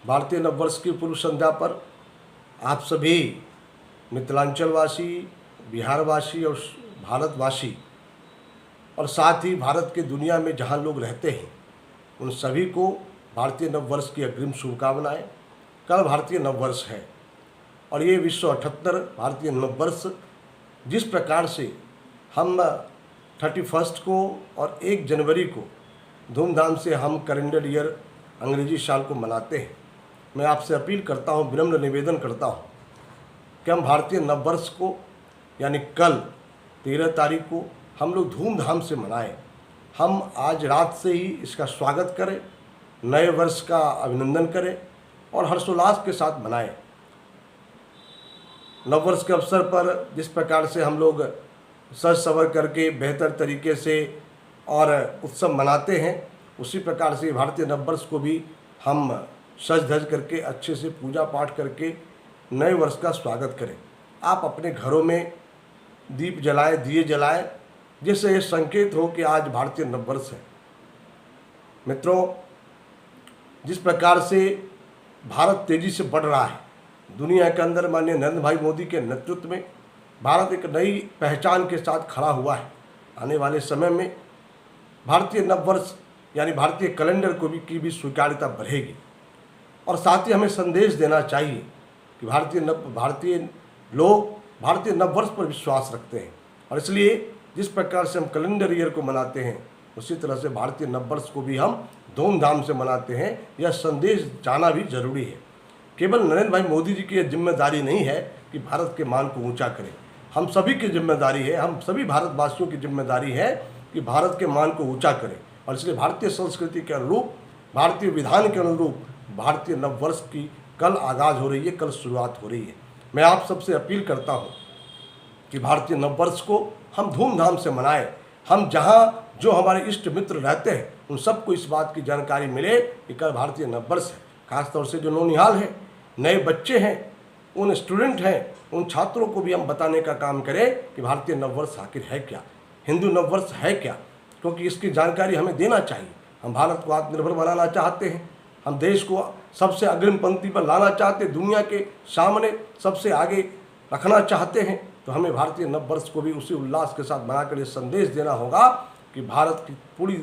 भारतीय नववर्ष की पूर्व संध्या पर आप सभी मिथिलांचलवासी, बिहारवासी और भारतवासी और साथ ही भारत के दुनिया में जहाँ लोग रहते हैं उन सभी को भारतीय नववर्ष की अग्रिम शुभकामनाएं। कल भारतीय नववर्ष है और ये विश्व 78 भारतीय नववर्ष जिस प्रकार से हम 31 को और 1 जनवरी को धूमधाम से हम कैलेंडर ईयर अंग्रेजी साल को मनाते हैं, मैं आपसे अपील करता हूँ, विनम्र निवेदन करता हूँ कि हम भारतीय नववर्ष को यानी कल 13 तारीख को हम लोग धूमधाम से मनाएं। हम आज रात से ही इसका स्वागत करें, नए वर्ष का अभिनंदन करें और हर्षोल्लास के साथ मनाएं। नववर्ष के अवसर पर जिस प्रकार से हम लोग सज सवर करके बेहतर तरीके से और उत्सव मनाते हैं, उसी प्रकार से भारतीय नववर्ष को भी हम सज धज करके अच्छे से पूजा पाठ करके नए वर्ष का स्वागत करें। आप अपने घरों में दीप जलाएं, दिए जलाएं, जिससे ये संकेत हो कि आज भारतीय नववर्ष है। मित्रों, जिस प्रकार से भारत तेजी से बढ़ रहा है दुनिया के अंदर, माननीय नरेंद्र भाई मोदी के नेतृत्व में भारत एक नई पहचान के साथ खड़ा हुआ है। आने वाले समय में भारतीय नववर्ष यानी भारतीय कैलेंडर को की भी स्वीकार्यता बढ़ेगी और साथ ही हमें संदेश देना चाहिए कि भारतीय लोग भारतीय नववर्ष पर विश्वास रखते हैं और इसलिए जिस प्रकार से हम कैलेंडर ईयर को मनाते हैं उसी तरह से भारतीय नववर्ष को भी हम धूमधाम से मनाते हैं। यह संदेश जाना भी जरूरी है। केवल नरेंद्र भाई मोदी जी की यह जिम्मेदारी नहीं है कि भारत के मान को ऊंचा करें, हम सभी की जिम्मेदारी है, हम सभी भारतवासियों की जिम्मेदारी है कि भारत के मान को ऊंचा करें और इसलिए भारतीय संस्कृति के अनुरूप, भारतीय विधान के अनुरूप भारतीय नववर्ष की कल आगाज़ हो रही है, कल शुरुआत हो रही है। मैं आप सबसे अपील करता हूँ कि भारतीय नववर्ष को हम धूमधाम से मनाएं। हम जहाँ जो हमारे इष्ट मित्र रहते हैं उन सबको इस बात की जानकारी मिले कि कल भारतीय नववर्ष है। खासतौर से जो नौनिहाल हैं, नए बच्चे हैं, उन स्टूडेंट हैं, उन छात्रों को भी हम बताने का काम करें कि भारतीय नववर्ष आखिर है क्या, हिंदू नववर्ष है क्या, क्योंकि इसकी जानकारी हमें देना चाहिए। हम भारत को आत्मनिर्भर बनाना चाहते हैं, हम देश को सबसे अग्रिम पंक्ति पर लाना चाहते हैं, दुनिया के सामने सबसे आगे रखना चाहते हैं, तो हमें भारतीय नववर्ष को भी उसी उल्लास के साथ बनाकर ये संदेश देना होगा कि भारत की पूरी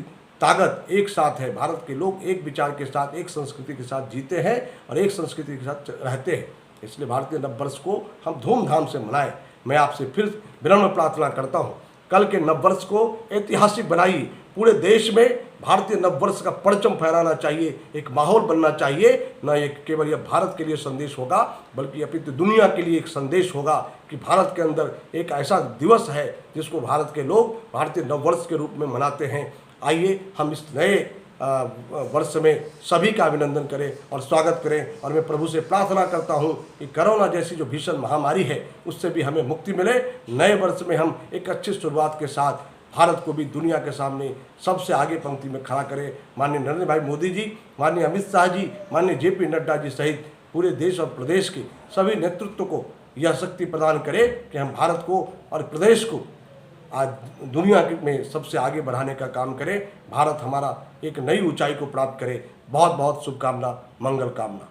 ताकत एक साथ है। भारत के लोग एक विचार के साथ, एक संस्कृति के साथ जीते हैं और एक संस्कृति के साथ रहते हैं। इसलिए भारतीय नववर्ष को हम धूमधाम से मनाएं। मैं आपसे फिर विनम्र प्रार्थना करता हूं, कल के नववर्ष को ऐतिहासिक बनाइए। पूरे देश में भारतीय नववर्ष का परचम फहराना चाहिए, एक माहौल बनना चाहिए। न ये केवल यह भारत के लिए संदेश होगा बल्कि अपितु दुनिया के लिए एक संदेश होगा कि भारत के अंदर एक ऐसा दिवस है जिसको भारत के लोग भारतीय नववर्ष के रूप में मनाते हैं। आइए हम इस नए वर्ष में सभी का अभिनंदन करें और स्वागत करें और मैं प्रभु से प्रार्थना करता हूं कि कोरोना जैसी जो भीषण महामारी है उससे भी हमें मुक्ति मिले। नए वर्ष में हम एक अच्छी शुरुआत के साथ भारत को भी दुनिया के सामने सबसे आगे पंक्ति में खड़ा करें। माननीय नरेंद्र भाई मोदी जी, माननीय अमित शाह जी, माननीय जेपी नड्डा जी सहित पूरे देश और प्रदेश के सभी नेतृत्व को यह शक्ति प्रदान करें कि हम भारत को और प्रदेश को आज दुनिया में सबसे आगे बढ़ाने का काम करें। भारत हमारा एक नई ऊंचाई को प्राप्त करे। बहुत बहुत शुभकामना, मंगल कामना।